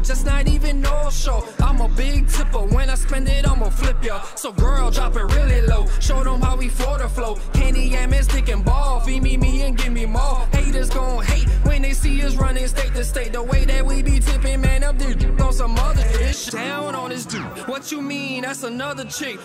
that's not even no show. I'm a big tipper, when I spend it, I'ma flip ya. So girl, drop it really low. Show them how we floor the flow. Candy, yam, and stick and ball. Feed me and give me more. Haters gon' hate when they see us running state to state. The way that we be tipping, man, up this on some other shit. Down on this dude. What you mean? That's another chick.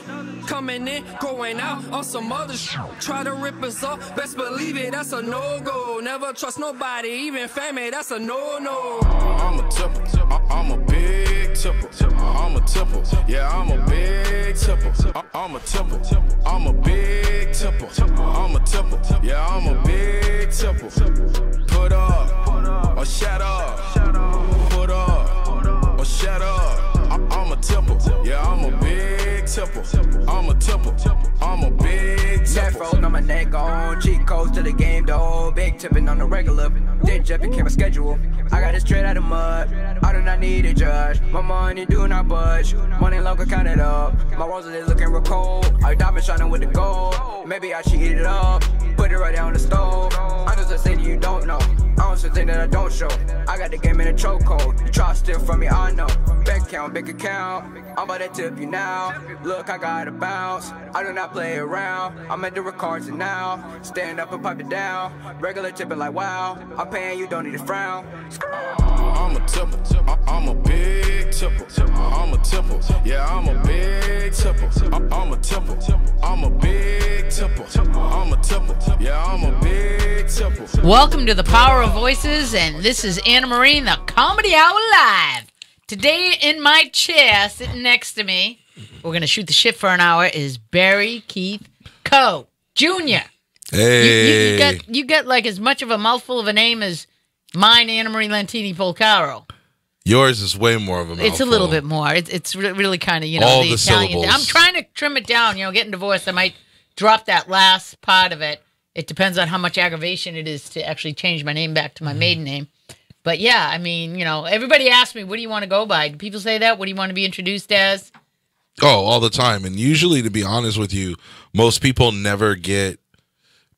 Coming in, going out on some other shit. Try to rip us off, best believe it, that's a no-go. Never trust nobody, even family, that's a no-no. I'm a tipper, I'm a big tipper. I'm a tipper, yeah, I'm a big tipper. I'm a tipper, I'm a big tipper. I'm a tipper, yeah, I'm a big tipper. Put up or shut up. Put up or shut up. I'm a tipper, yeah, I'm a big tipper. I'm a tipper, I'm a big tipper. Neck on my neck on, cheat codes to the game though. Big tipping on the regular, then jet became a schedule. I got it straight out of mud, I do not need a judge. My money do not budge, money longer count it up. My roses is looking real cold, I diamond shining with the gold. Maybe I should heat it up, put it right there on the stove. I'm just a thing you don't know, I'm just a thing that I don't show. I got the game in a chokehold, you try to steal from me, I know. Bank account, big account, I'm about to tip you now. Look, I got a bounce, I do not play around. I'm at the cards and now, stand up and pipe it down. Regular tipping like wow, I'm paying you, don't need to frown. I'm a tipper, I'm a big tipper. I'm a tipper, yeah, I'm a big tipper. I'm a tipper, I'm a big tipper. I'm a tipper, yeah, I'm a big tipper. Welcome to the Power of Voices, and this is Anna Marie in the Comedy Hour Live. Today in my chair, sitting next to me, we're going to shoot the shit for an hour, is Barry Keith Coe Jr. Hey. You got like as much of a mouthful of a name as mine, Anna Marie Lantini Polcaro. Yours is way more of a mouthful. It's a little bit more. It's really kind of, all the the Italian. syllables. I'm trying to trim it down. Getting divorced, I might drop that last part of it. It depends on how much aggravation it is to actually change my name back to my maiden name. But yeah, I mean, everybody asks me, what do you want to go by? Do people say that? What do you want to be introduced as? Oh, all the time. And usually, to be honest with you, most people never get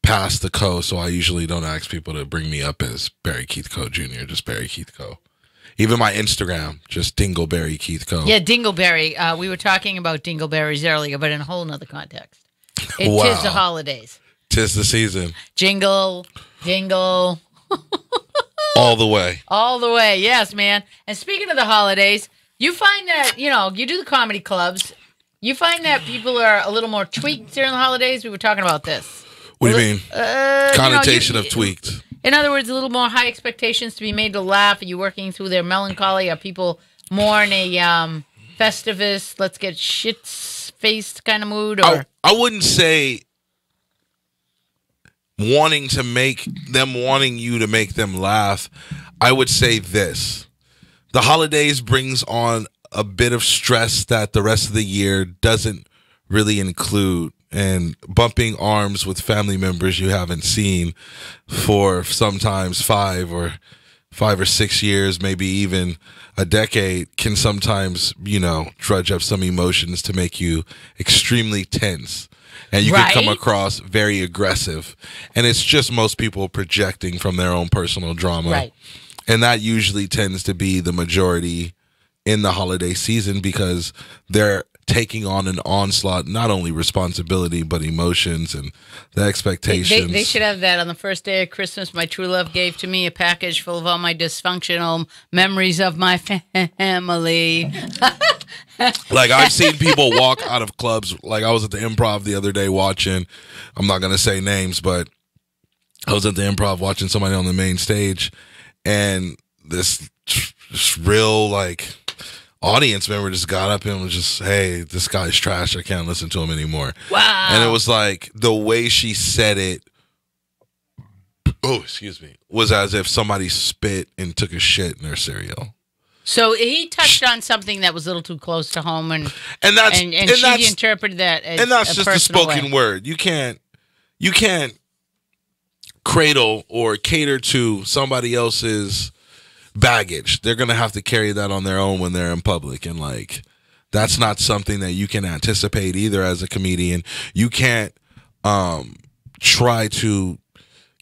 past the Co, so I usually don't ask people to bring me up as Barry Keith Coe Jr., just Barry Keith Coe. Even my Instagram, just Dingleberry Keith Coe. Yeah, Dingleberry. We were talking about Dingleberries earlier, but in a whole nother context. Wow. Tis the holidays. Tis the season. Jingle. All the way. All the way, yes, man. And speaking of the holidays, you find that, you do the comedy clubs. You find that people are a little more tweaked during the holidays. We were talking about this. What do you mean? Connotation of tweaked. In other words, a little more high expectations to be made to laugh. Are you working through their melancholy? Are people more in a festivus, let's get shit-faced kind of mood? Or I wouldn't say wanting you to make them laugh. I would say this. The holidays brings on a bit of stress that the rest of the year doesn't really include, and bumping arms with family members you haven't seen for sometimes 5 or 6 years, maybe even a decade, can sometimes, drudge up some emotions to make you extremely tense. And you can come across very aggressive. And it's just most people projecting from their own personal drama. Right. And that usually tends to be the majority in the holiday season, because they're taking on an onslaught, not only responsibility, but emotions and the expectations. They should have that on the first day of Christmas. My true love gave to me a package full of all my dysfunctional memories of my family. Like, I've seen people walk out of clubs. Like, I was at the Improv the other day watching, I'm not going to say names, but I was at the Improv watching somebody on the main stage, and this real, audience member just got up and was just, hey, this guy's trash. I can't listen to him anymore. Wow. And it was like, the way she said it, was as if somebody spit and took a shit in their cereal. So he touched on something that was a little too close to home, and that's she interpreted that as and that's a just a spoken word. You can't cradle or cater to somebody else's baggage. They're gonna have to carry that on their own when they're in public, and that's not something that you can anticipate either as a comedian. You can't try to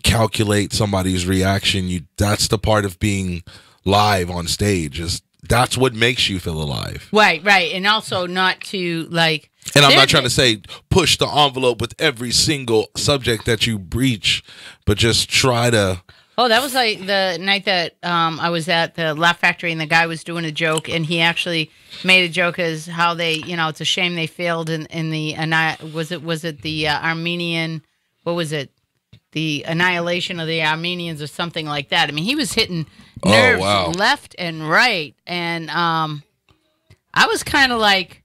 calculate somebody's reaction. That's the part of being live on stage, is That's what makes you feel alive. Right, and also not to like. And I'm not trying to say push the envelope with every single subject that you breach, but just try to. Oh, that was like the night that I was at the Laugh Factory, and the guy was doing a joke, and he actually made a joke as how they, it's a shame they failed in the was it the Armenian, what was it, the annihilation of the Armenians or something like that. I mean, he was hitting nerves left and right, and I was kind of like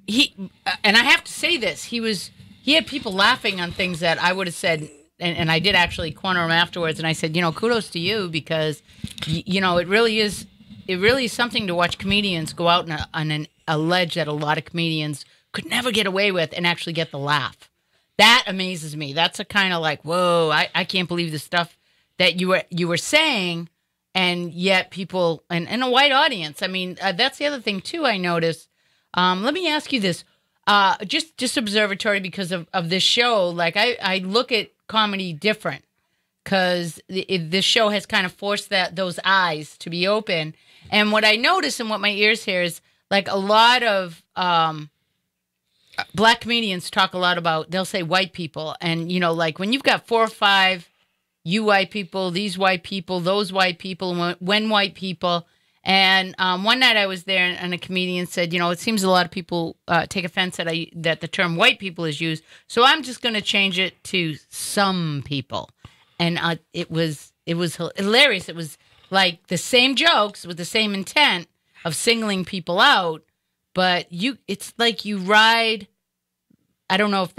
and I have to say this, he had people laughing on things that I would have said. And I did actually corner him afterwards, and I said, kudos to you, because, it really is something to watch comedians go out on a ledge that a lot of comedians could never get away with and actually get the laugh. That amazes me. That's a kind of like, whoa, I can't believe the stuff that you were saying, and yet people, and a white audience. I mean, that's the other thing, too, I noticed. Let me ask you this. Just observatory because of this show. Like, I look at comedy different because this show has kind of forced those eyes to be open. And what I notice and what my ears hear is like a lot of black comedians talk a lot about, they'll say white people. And, like when you've got 4 or 5, you white people, these white people, those white people, when white people. And one night I was there, and a comedian said, it seems a lot of people take offense that the term white people is used, so I'm just going to change it to some people. And it was hilarious. It was like the same jokes with the same intent of singling people out, but it's like you ride. I don't know if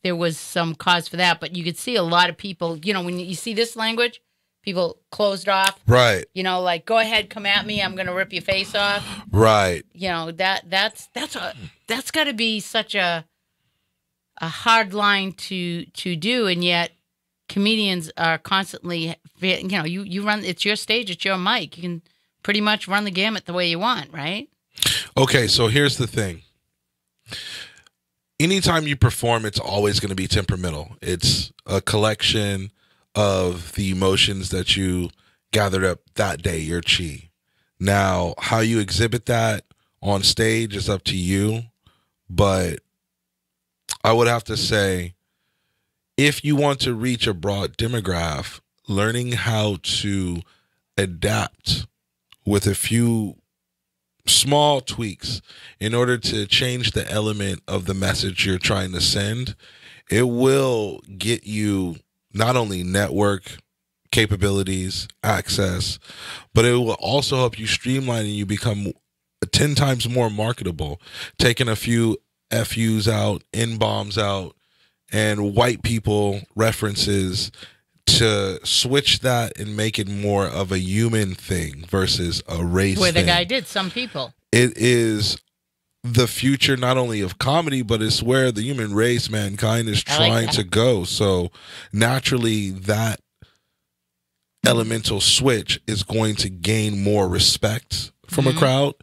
there was some cause for that, but you could see a lot of people, when you see this language, people closed off. Right. Like, go ahead, come at me. I'm going to rip your face off. Right. That's got to be such a hard line to do, and yet comedians are constantly, you run, it's your stage, it's your mic. You can pretty much run the gamut the way you want, right? Okay, so here's the thing. Anytime you perform, it's always going to be temperamental. It's a collection of the emotions that you gathered up that day, your chi. Now, how you exhibit that on stage is up to you, but I would have to say, if you want to reach a broad demographic, learning how to adapt with a few small tweaks in order to change the element of the message you're trying to send, it will get you not only network capabilities, access, but it will also help you streamline and you become 10 times more marketable. Taking a few FUs out, N-bombs out, and white people references to switch that and make it more of a human thing versus a race Where the thing. guy did, some people. It is the future not only of comedy, but it's where the human race, mankind, is trying to go. So naturally, that elemental switch is going to gain more respect from a crowd,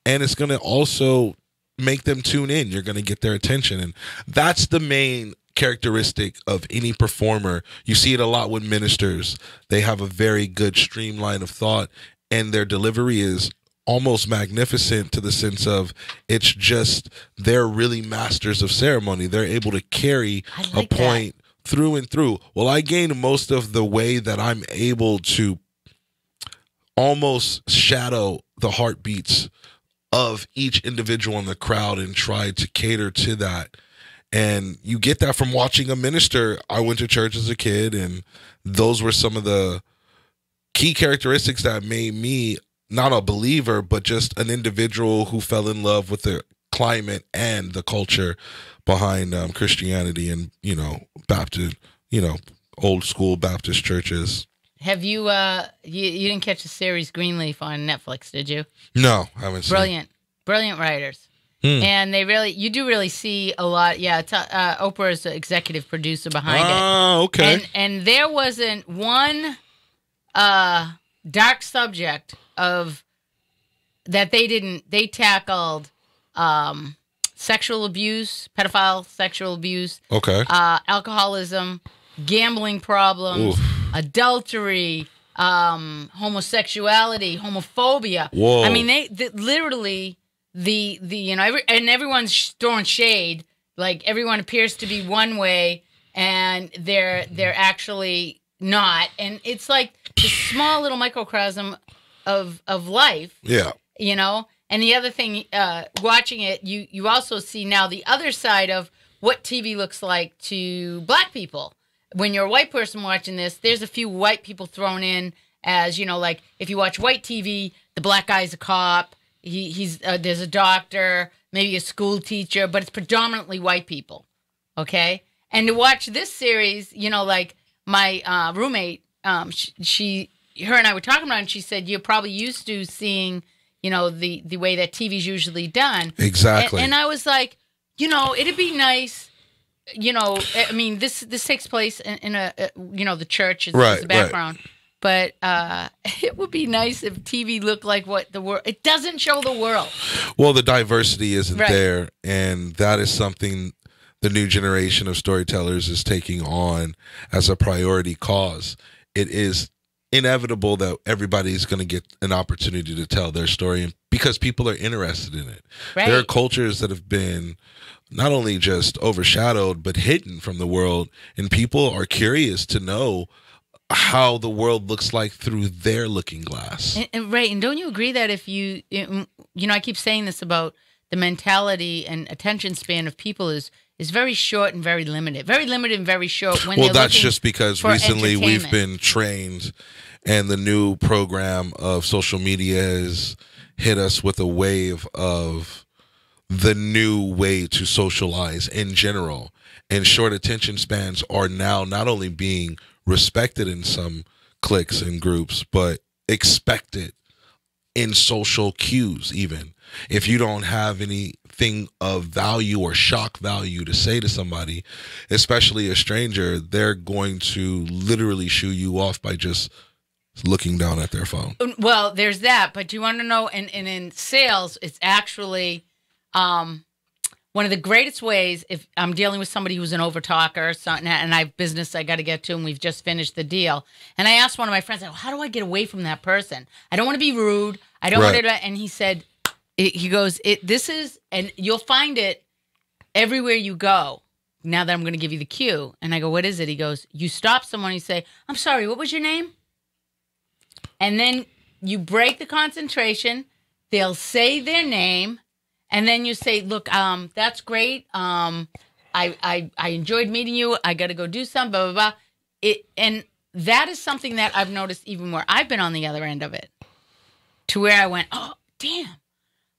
and it's going to also make them tune in. You're going to get their attention, and that's the main characteristic of any performer. You see it a lot with ministers. They have a very good streamline of thought, and their delivery is almost magnificent to the sense of it's just they're really masters of ceremony. They're able to carry a point through and through. Well, I gain most of the way that I'm able to almost shadow the heartbeats of each individual in the crowd and try to cater to that. And you get that from watching a minister. I went to church as a kid, and those were some of the key characteristics that made me not a believer, but just an individual who fell in love with the climate and the culture behind Christianity and, Baptist, old school Baptist churches. Have you, you didn't catch the series Greenleaf on Netflix, did you? No, I haven't seen it. Brilliant writers. And you do really see a lot. Yeah, Oprah is the executive producer behind it. Oh, okay. And there wasn't one dark subject that they tackled sexual abuse, pedophile sexual abuse, okay, alcoholism, gambling problems, adultery, homosexuality, homophobia. Whoa. I mean, they literally everyone's throwing shade. Like everyone appears to be one way, and they're actually not. And it's like this small little microcosm of life. Yeah. And the other thing, watching it, you also see now the other side of what TV looks like to black people. When you're a white person watching this, there's a few white people thrown in as, like if you watch white TV, the black guy's a cop, he's there's a doctor, maybe a school teacher, but it's predominantly white people, okay? And to watch this series, like my roommate, her and I were talking about it, and she said, you're probably used to seeing, the way that TV's usually done. Exactly. And I was like, it'd be nice, I mean, this takes place in a the church is the background. Right. But it would be nice if TV looked like what the world. It doesn't show the world. Well, the diversity isn't there, and that is something the new generation of storytellers is taking on as a priority cause. It is inevitable that everybody's going to get an opportunity to tell their story because people are interested in it. Right. There are cultures that have been not only just overshadowed but hidden from the world, and people are curious to know how the world looks like through their looking glass. Right. And don't you agree that if I keep saying this about the mentality and attention span of people is very short and very limited and very short. Well, that's just because recently we've been trained, and the new program of social media has hit us with a wave of the new way to socialize in general. And short attention spans are now not only being respected in some cliques and groups, but expected in social cues even. If you don't have anything of value or shock value to say to somebody, especially a stranger, they're going to literally shoo you off by just looking down at their phone. Well, there's that, but you want to know, and in sales, it's actually one of the greatest ways if I'm dealing with somebody who's an overtalker or something, and I have business I got to get to, and we've just finished the deal. And I asked one of my friends, how do I get away from that person? I don't want to be rude. I don't want to, and he said, he goes, this is, and you'll find it everywhere you go. Now that I'm going to give you the cue. And I go, what is it? He goes, you stop someone, you say, I'm sorry, what was your name? And then you break the concentration. They'll say their name. And then you say, look, that's great. I enjoyed meeting you. I got to go do something, blah, blah, blah. And that is something that I've noticed even more. I've been on the other end of it to where I went, oh, damn.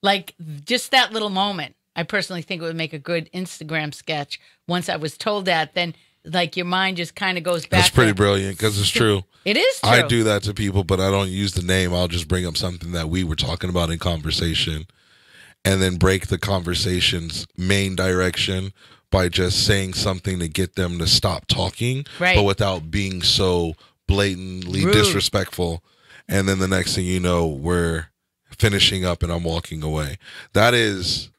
Like just that little moment. I personally think it would make a good Instagram sketch. Once I was told that, then like your mind just kind of goes back. That's pretty brilliant because it's true. It is true. I do that to people, but I don't use the name. I'll just bring up something that we were talking about in conversation and then break the conversation's main direction by just saying something to get them to stop talking, but without being so blatantly disrespectful. And then the next thing you know, we're finishing up and I'm walking away. That is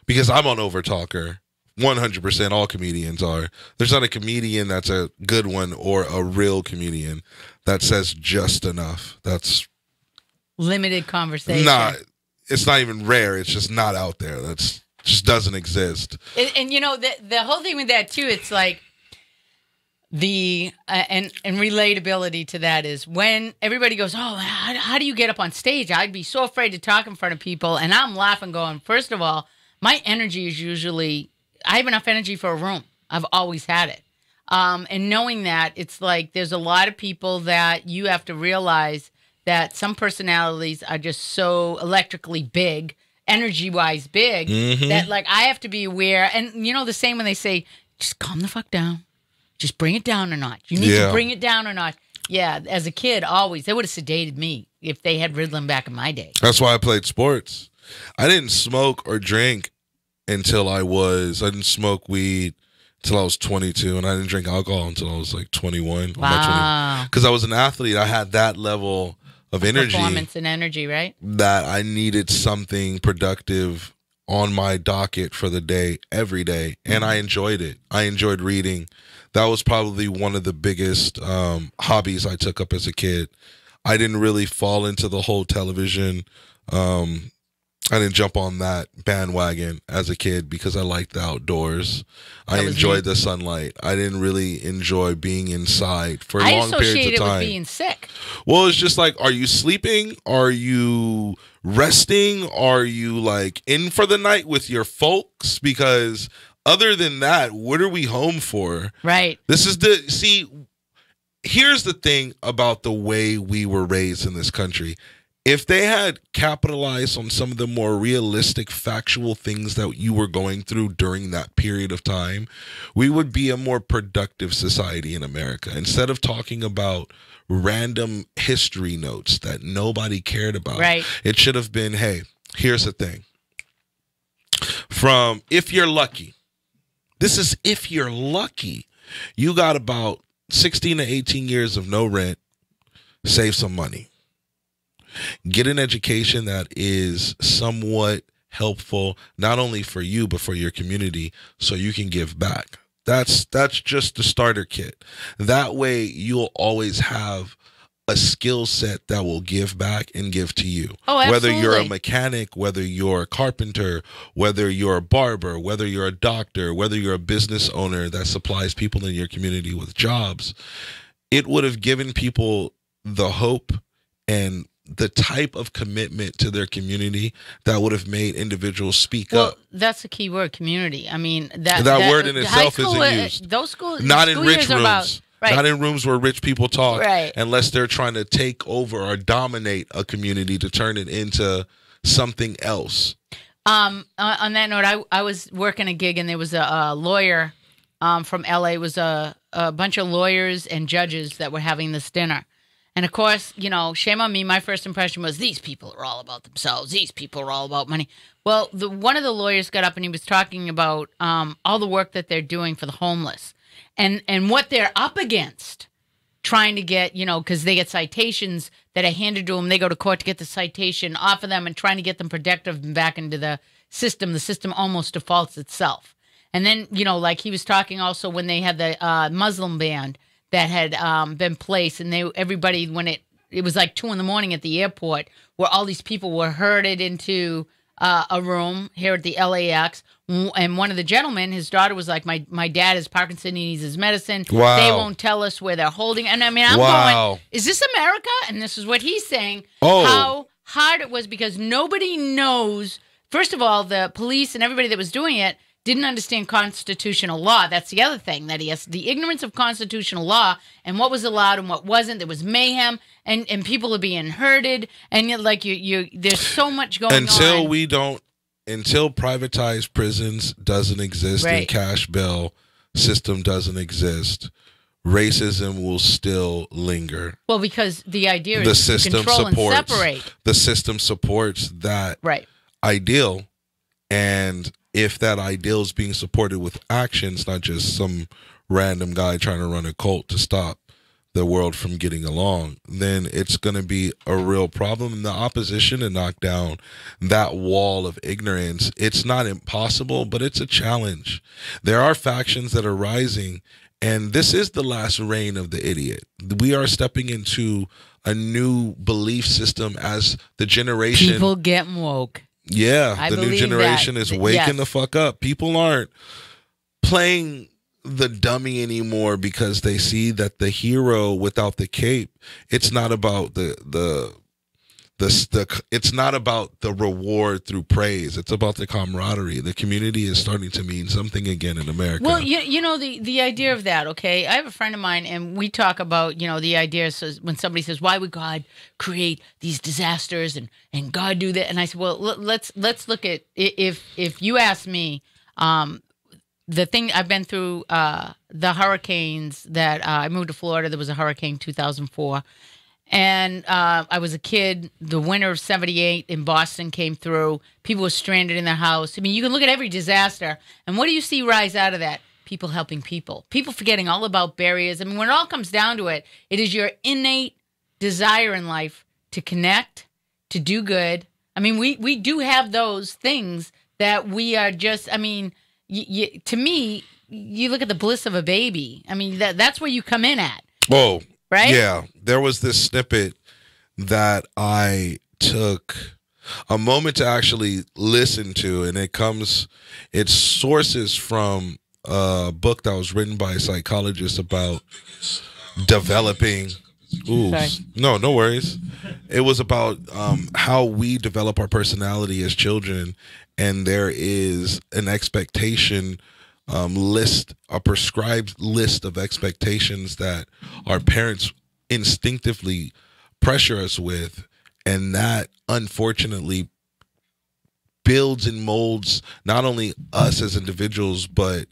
because I'm an overtalker. 100%. All comedians are. There's not a comedian that's a good one or a real comedian that says just enough. That's limited conversation. It's not even rare. It's just not out there. That's just doesn't exist. And the whole thing with that too, it's like the and relatability to that is when everybody goes, oh, how do you get up on stage? I'd be so afraid to talk in front of people, and I'm laughing, going, first of all, my energy is usually I have enough energy for a room. I've always had it, and knowing that, it's like there's a lot of people that you have to realize that some personalities are just so electrically big, energy-wise big, that like I have to be aware. And the same when they say, just calm the fuck down. Just bring it down a notch. You need to bring it down a notch. Yeah, as a kid, always. They would have sedated me if they had Ritalin back in my day. That's why I played sports. I didn't smoke or drink until I didn't smoke weed until I was 22, and I didn't drink alcohol until I was like 21. Wow. Because I was an athlete. I had that level of energy. Performance and energy, right? That I needed something productive on my docket for the day, every day. And I enjoyed it. I enjoyed reading. That was probably one of the biggest hobbies I took up as a kid. I didn't really fall into the whole television. I didn't jump on that bandwagon as a kid because I liked the outdoors. I enjoyed the sunlight. I didn't really enjoy being inside for long periods of time. I associate it with being sick. Well, it's just like, are you sleeping? Are you resting? Are you like in for the night with your folks? Because other than that, what are we home for? Right. Here's the thing about the way we were raised in this country. If they had capitalized on some of the more realistic, factual things that you were going through during that period of time, we would be a more productive society in America. Instead of talking about random history notes that nobody cared about, right. It should have been, hey, here's the thing. From if you're lucky, this is if you're lucky, you got about 16 to 18 years of no rent, save some money. Get an education that is somewhat helpful, not only for you, but for your community, so you can give back. That's just the starter kit. That way, you'll always have a skill set that will give back and give to you. Oh, absolutely. Whether you're a mechanic, whether you're a carpenter, whether you're a barber, whether you're a doctor, whether you're a business owner that supplies people in your community with jobs, it would have given people the hope and the type of commitment to their community that would have made individuals speak up. That's the key word, community. I mean, that word in itself isn't used. Those schools, not in rich rooms. Right. Not in rooms where rich people talk, right. Unless they're trying to take over or dominate a community to turn it into something else. On that note, I was working a gig and there was a lawyer from LA. It was a bunch of lawyers and judges that were having this dinner. And of course, you know, shame on me. My first impression was these people are all about themselves. These people are all about money. Well, one of the lawyers got up and he was talking about all the work that they're doing for the homeless and what they're up against, trying to get, you know, because they get citations that are handed to them. They go to court to get the citation off of them and trying to get them protective and back into the system. The system almost defaults itself. And then, you know, like he was talking also when they had the Muslim ban that had been placed, and everybody, when it was like 2 a.m. at the airport, where all these people were herded into a room here at the LAX, and one of the gentlemen, his daughter was like, my dad has Parkinson's, he needs his medicine. Wow. They won't tell us where they're holding. And I mean, I'm going, is this America? And this is what he's saying, how hard it was because nobody knows. First of all, the police and everybody that was doing it didn't understand constitutional law. That's the other thing, that he has the ignorance of constitutional law and what was allowed and what wasn't. There was mayhem and people are being herded, and you're like you there's so much going on. Until privatized prisons doesn't exist, right. And cash bail system doesn't exist, racism will still linger. Well, because the idea is to control and separate. The system supports that right. ideal, and if that ideal is being supported with actions, not just some random guy trying to run a cult to stop the world from getting along, then it's going to be a real problem. And the opposition to knock down that wall of ignorance, it's not impossible, but it's a challenge. There are factions that are rising, and this is the last reign of the idiot. We are stepping into a new belief system as the generation. People get woke. Yeah, the new generation is waking the fuck up. People aren't playing the dummy anymore because they see that the hero without the cape, it's not about it's not about the reward through praise. It's about the camaraderie. The community is starting to mean something again in America. Well, you know, the idea of that, okay? I have a friend of mine, and we talk about, you know, the idea when somebody says, why would God create these disasters and God do that? And I said, well, let's look at, if you ask me, the thing I've been through, the hurricanes that I moved to Florida, there was a hurricane 2004. And I was a kid. The winter of '78 in Boston came through. People were stranded in their house. I mean, you can look at every disaster. And what do you see rise out of that? People helping people. People forgetting all about barriers. I mean, when it all comes down to it, it is your innate desire in life to connect, to do good. I mean, we do have those things that we are just, I mean, to me, you look at the bliss of a baby. I mean, that's where you come in at. Whoa. Right? Yeah. There was this snippet that I took a moment to actually listen to, and it sources from a book that was written by a psychologist about developing. Ooh, Sorry. no worries. It was about how we develop our personality as children, and there is an expectation a prescribed list of expectations that our parents instinctively pressure us with, and that unfortunately builds and molds not only us as individuals but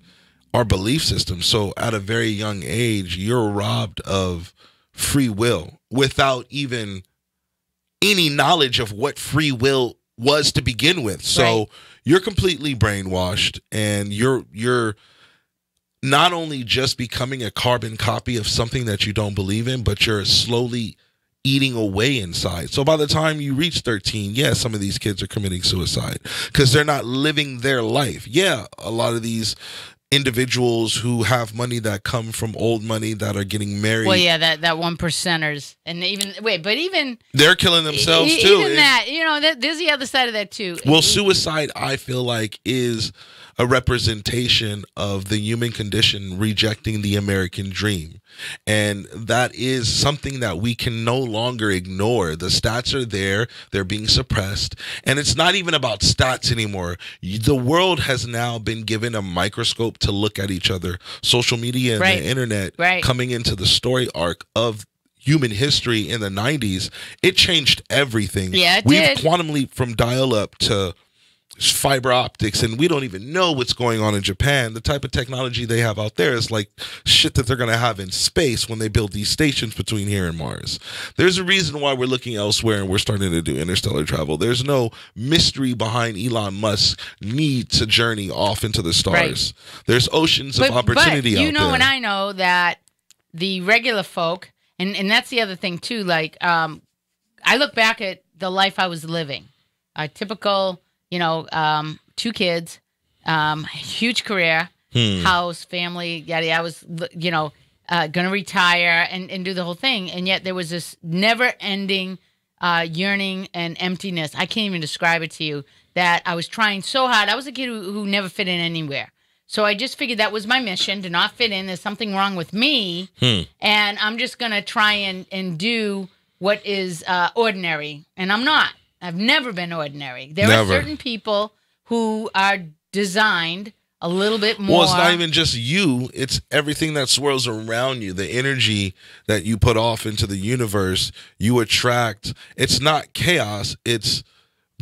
our belief system. So at a very young age, you're robbed of free will without even any knowledge of what free will was to begin with. So Right. you're completely brainwashed, and you're not only just becoming a carbon copy of something that you don't believe in, but you're slowly eating away inside. So by the time you reach 13, yeah, some of these kids are committing suicide because they're not living their life. Yeah, a lot of these individuals who have money that come from old money that are getting married, Well, yeah, that 1%ers, and even they're killing themselves too. even And- that, there's the other side of that too. Well, suicide, I feel like, is a representation of the human condition rejecting the American dream. And that is something that we can no longer ignore. The stats are there. They're being suppressed. And it's not even about stats anymore. The world has now been given a microscope to look at each other. Social media and Right. the internet Right. coming into the story arc of human history in the 90s, it changed everything. Yeah, it We've did. quantum leap from dial-up to fiber optics, and we don't even know what's going on in Japan. The type of technology they have out there is like shit that they're going to have in space when they build these stations between here and Mars. There's a reason why we're looking elsewhere and we're starting to do interstellar travel. There's no mystery behind Elon Musk's need to journey off into the stars. There's oceans of opportunity but out there. and I know that the regular folk, and that's the other thing too. Like, I look back at the life I was living, a typical, 2 kids, huge career, house, family, yada yada. I was, gonna retire and do the whole thing, and yet there was this never-ending yearning and emptiness. I can't even describe it to you. That I was trying so hard. I was a kid who never fit in anywhere. So I just figured that was my mission, to not fit in. There's something wrong with me, and I'm just going to try and do what is ordinary. And I'm not. I've never been ordinary. There Never. are certain people who are designed a little bit more. Well, it's not even just you. It's everything that swirls around you. The energy that you put off into the universe, you attract. It's not chaos. It's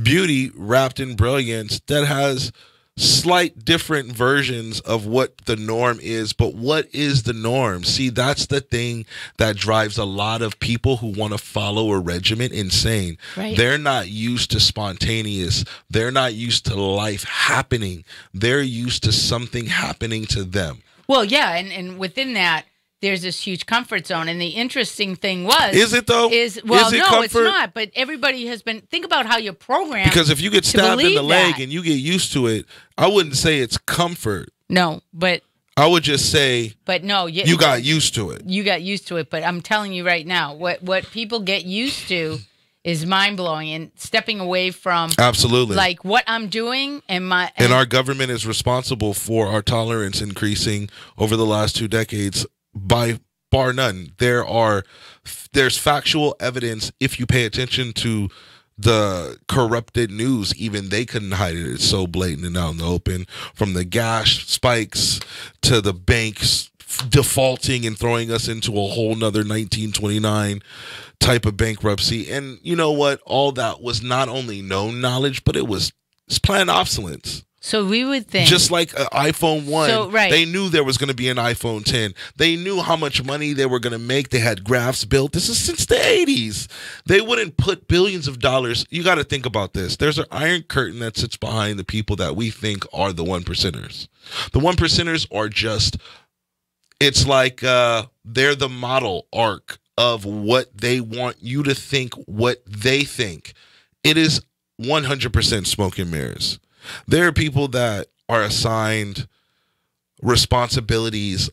beauty wrapped in brilliance that has slight different versions of what the norm is. But what is the norm? See, that's the thing that drives a lot of people who want to follow a regimen insane. Right. They're not used to spontaneous. They're not used to life happening. They're used to something happening to them. Well, yeah, and within that, there's this huge comfort zone. And the interesting thing was... Is it, though? No, Is it it's comfort? not. But everybody has been... Think about how you're programmed. Because if you get stabbed in believe the leg that. and you get used to it, I wouldn't say it's comfort. No, but I would just say no. you got used to it. You got used to it. But I'm telling you right now, what people get used to is mind-blowing, and stepping away from... Absolutely. Like what I'm doing and my... And our government is responsible for our tolerance increasing over the last 2 decades by bar none. There's factual evidence. If you pay attention to the corrupted news, even they couldn't hide it. It's so blatant and out in the open, from the gas spikes to the banks defaulting and throwing us into a whole nother 1929 type of bankruptcy. And you know what? All that was not only known knowledge, but it's planned obsolescence. So we would think... Just like an iPhone 1, So, right. they knew there was going to be an iPhone 10. They knew how much money they were going to make. They had graphs built. This is since the 80s. They wouldn't put billions of dollars. You got to think about this. There's an iron curtain that sits behind the people that we think are the 1%ers. The 1%ers are just, it's like they're the model arc of what they want you to think, what they think. It is 100% smoke and mirrors. There are people that are assigned responsibilities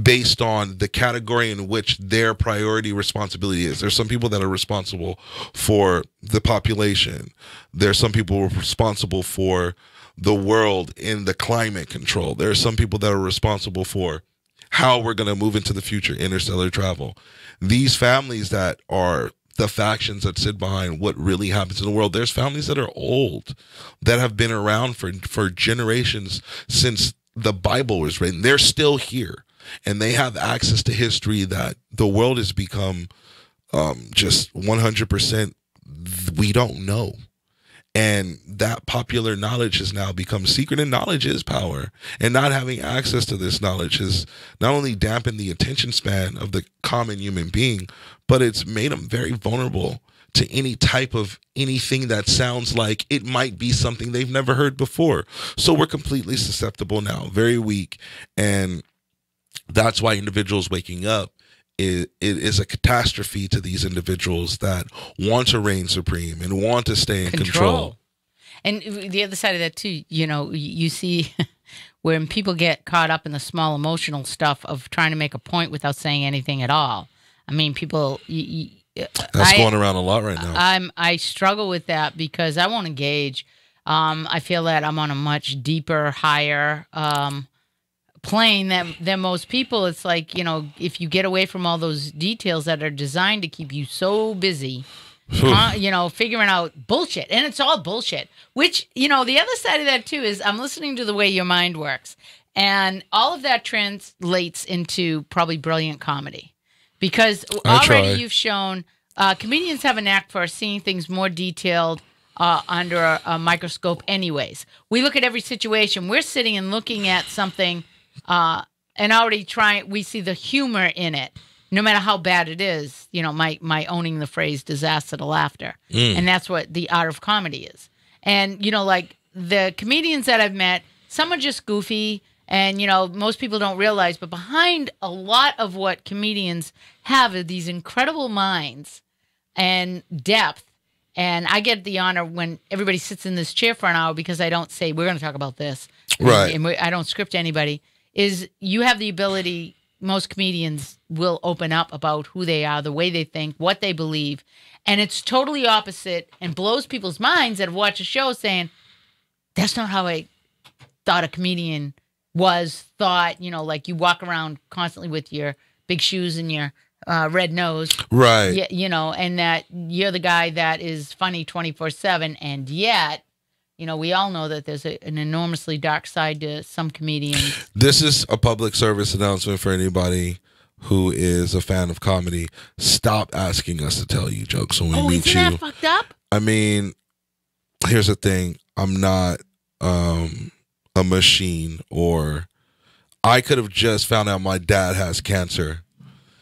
based on the category in which their priority responsibility is. There's some people that are responsible for the population. There's some people who are responsible for the world in the climate control. There are some people that are responsible for how we're going to move into the future, interstellar travel. These families that are the factions that sit behind what really happens in the world. There's families that are old, that have been around for generations since the Bible was written. They're still here, and they have access to history that the world has become just 100% we don't know. And that popular knowledge has now become secret, and knowledge is power. And not having access to this knowledge has not only dampened the attention span of the common human being, but it's made them very vulnerable to any type of anything that sounds like it might be something they've never heard before. So we're completely susceptible now, very weak. And that's why individuals waking up, it is a catastrophe to these individuals that want to reign supreme and want to stay in control. And the other side of that too, you see when people get caught up in the small emotional stuff of trying to make a point without saying anything at all. I mean, people. That's going around a lot right now. I struggle with that because I won't engage. I feel that I'm on a much deeper, higher plane than most people. It's like, if you get away from all those details that are designed to keep you so busy, figuring out bullshit. And it's all bullshit, which, the other side of that too is I'm listening to the way your mind works. And all of that translates into probably brilliant comedy because already you've shown comedians have a knack for seeing things more detailed under a microscope anyways. We look at every situation. We're sitting and looking at something and already we see the humor in it, no matter how bad it is, my owning the phrase disaster to laughter. And that's what the art of comedy is. And, like the comedians that I've met, some are just goofy and, most people don't realize, but behind a lot of what comedians have are these incredible minds and depth. And I get the honor when everybody sits in this chair for an hour because I don't say, we're going to talk about this. Right. And I don't script anybody. Is you have the ability, most comedians will open up about who they are, the way they think, what they believe. And it's totally opposite and blows people's minds that have watched a show saying, that's not how I thought a comedian thought, like you walk around constantly with your big shoes and your red nose. Right. And that you're the guy that is funny 24/7. And yet, we all know that there's an enormously dark side to some comedians. This is a public service announcement for anybody who is a fan of comedy. Stop asking us to tell you jokes when we meet you. Isn't that fucked up? I mean, here's the thing. I'm not a machine, or I could have just found out my dad has cancer.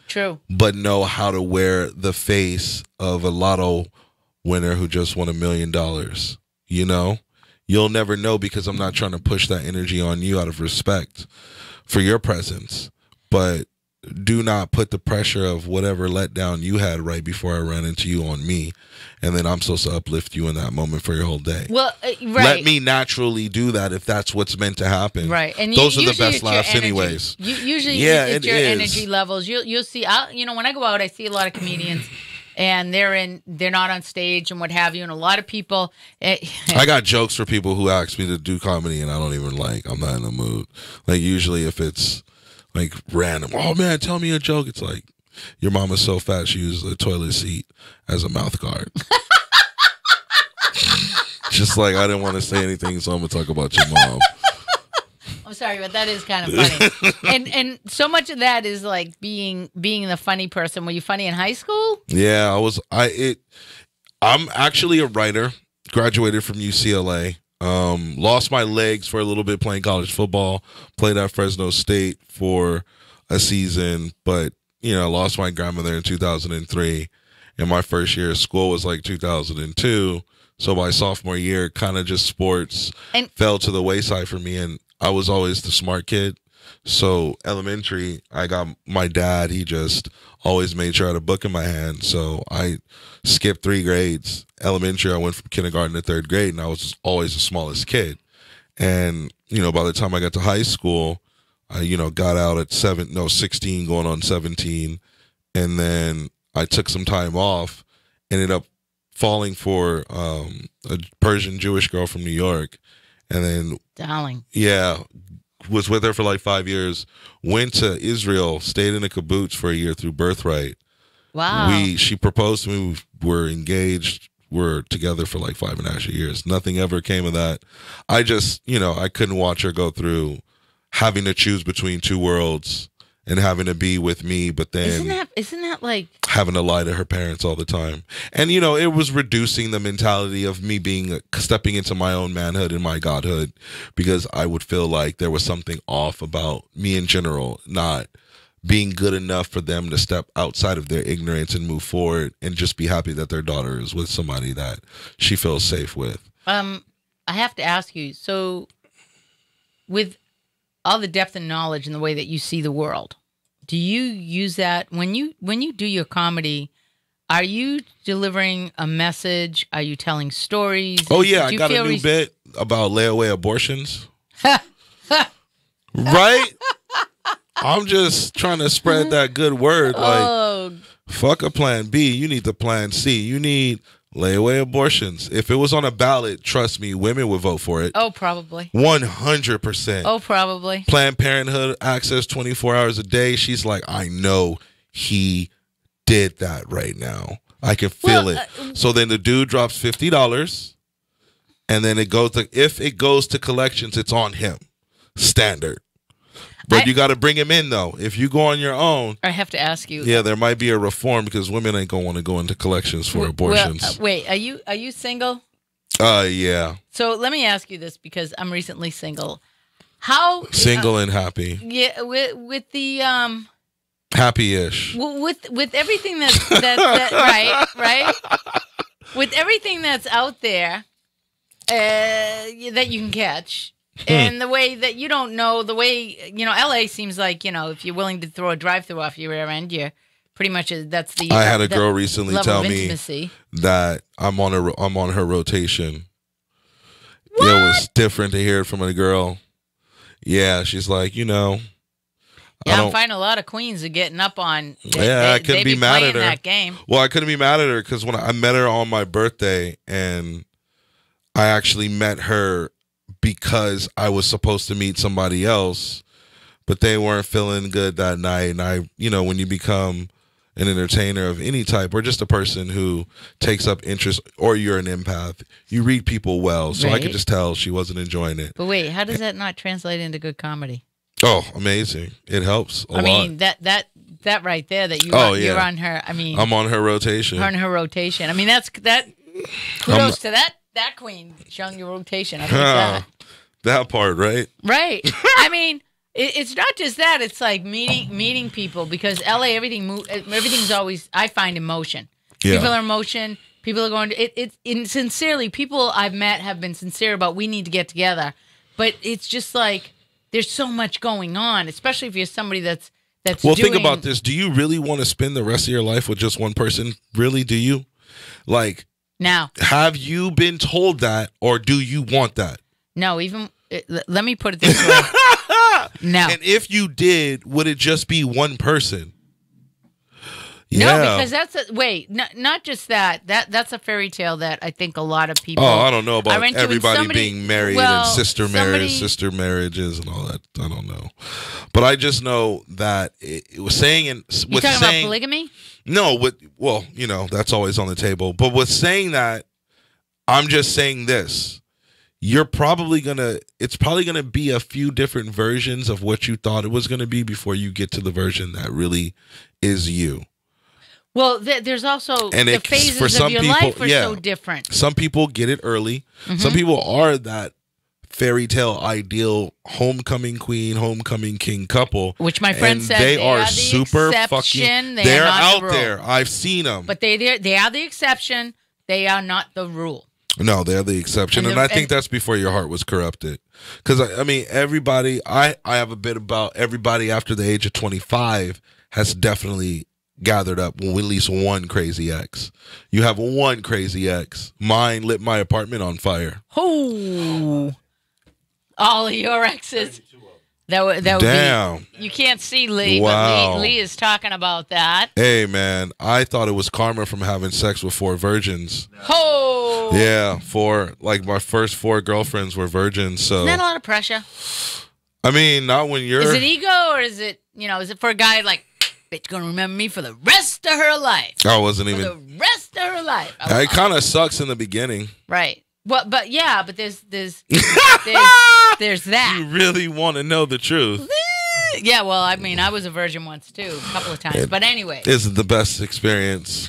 True. But know how to wear the face of a lotto winner who just won $1 million. You'll never know because I'm not trying to push that energy on you out of respect for your presence. But do not put the pressure of whatever letdown you had right before I ran into you on me. And then I'm supposed to uplift you in that moment for your whole day. Well, right. Let me naturally do that if that's what's meant to happen. Right. And those are the best laughs anyways. Usually it's your energy levels. You'll see, when I go out, I see a lot of comedians. And they're not on stage and what have you. And a lot of people. I got jokes for people who ask me to do comedy and I don't even I'm not in the mood. Like usually if it's like random, oh man, tell me a joke. It's like, your mama's so fat she uses a toilet seat as a mouth guard. Just like I didn't want to say anything, so I'm going to talk about your mom. I'm sorry, but that is kind of funny. and so much of that is like being the funny person. Were you funny in high school? Yeah, I was. I'm actually a writer. Graduated from UCLA. Lost my legs for a little bit playing college football. Played at Fresno State for a season, but lost my grandmother in 2003. And my first year of school was like 2002. So by sophomore year, kind of just sports fell to the wayside for me. And I was always the smart kid. So elementary, I got my dad. He just always made sure I had a book in my hand. So I skipped 3 grades. Elementary, I went from kindergarten to 3rd grade, and I was always the smallest kid. And, by the time I got to high school, I, got out at 16 going on 17. And then I took some time off, ended up falling for a Persian Jewish girl from New York. And then, Darling. yeah, was with her for like 5 years, went to Israel, stayed in a kibbutz for a year through Birthright. Wow. She proposed to me. We were engaged. We're together for like 5.5 years. Nothing ever came of that. I just, I couldn't watch her go through having to choose between two worlds and having to be with me, but then isn't that like having to lie to her parents all the time. And, it was reducing the mentality of me stepping into my own manhood and my godhood, because I would feel like there was something off about me in general, not being good enough for them to step outside of their ignorance and move forward and just be happy that their daughter is with somebody that she feels safe with. I have to ask you, so with all the depth and knowledge in the way that you see the world, do you use that when you do your comedy? Are you delivering a message? Are you telling stories? Oh yeah, I got a new bit about layaway abortions. Right? I'm just trying to spread that good word. Like, fuck a plan B. You need the plan C. You need layaway abortions. If it was on a ballot, trust me, women would vote for it. Oh, probably. 100%. Oh, probably. Planned Parenthood access 24 hours a day. She's like, I know he did that right now. I can feel it. So then the dude drops $50, and then if it goes to collections, it's on him. Standard. But you got to bring him in, though. If you go on your own, I have to ask you. Yeah, there might be a reform, because women ain't gonna want to go into collections for abortions. Wait, are you single? Yeah. So let me ask you this, because I'm recently single. How single and happy? Yeah, with the happy-ish. With everything that's right. With everything that's out there that you can catch. And the way that you don't know, the way, LA seems like, if you're willing to throw a drive-through off your rear end, you're pretty much, that's the I had a girl recently tell me intimacy. that I'm on her rotation. What? Yeah, it was different to hear it from a girl. Yeah, she's like, Yeah, I'm finding a lot of queens are getting up on. I couldn't be mad at her. That game. Well, I couldn't be mad at her, because when I met her on my birthday, and I actually met her because I was supposed to meet somebody else, but they weren't feeling good that night. And when you become an entertainer of any type, or just a person who takes up interest, or you're an empath, you read people well. So I could just tell she wasn't enjoying it. But wait, how does that not translate into good comedy? Oh, amazing. It helps a lot. I mean, that right there, that you're on her. I mean, I'm on her rotation. On her rotation. I mean, kudos to that queen showing your rotation. I think that part, right? Right. I mean, it's not just that. It's like meeting people, because LA, everything's always, I find, emotion. Yeah. People are emotion. People are going to, sincerely, people I've met have been sincere about, we need to get together. But it's just like, there's so much going on, especially if you're somebody that's well, think about this. Do you really want to spend the rest of your life with just one person? Really, do you? Like, now, have you been told that, or do you want that? No, let me put it this way. No. And if you did, would it just be one person? Yeah. No, because not just that. That's a fairy tale that I think a lot of people. Oh, I don't know about everybody being married and sister marriages and all that. I don't know, but I just know that it was saying. You talking about polygamy? No, that's always on the table. But with saying that, I'm just saying this. It's probably gonna be a few different versions of what you thought it was gonna be before you get to the version that really is you. Well, there's also the phases of your life are so different. Some people get it early. Mm-hmm. Some people are that fairy tale ideal homecoming queen, homecoming king couple, which my friend said they are super fucking. They're out there. I've seen them, but they are the exception. They are not the rule. No, they're the exception, and I think that's before your heart was corrupted. Because I mean, everybody. I have a bit about everybody after the age of 25 has definitely gathered up with at least one crazy ex. You have one crazy ex. Mine lit my apartment on fire. Oh, all of your exes. That would Damn. be. You can't see Lee, Wow. but Lee is talking about that. Hey, man, I thought it was karma from having sex with 4 virgins. Oh, Yeah, 4, like my first 4 girlfriends were virgins. So, isn't that a lot of pressure? I mean, not when you're. Is it ego or is it is it for a guy like, bitch gonna remember me for the rest of her life? I wasn't For even. the rest of her life. It kind of sucks in the beginning. Right. Well, but yeah, but there's that. You really want to know the truth. Yeah, well, I mean, I was a virgin once too, a couple of times. But anyway, Isn't the best experience.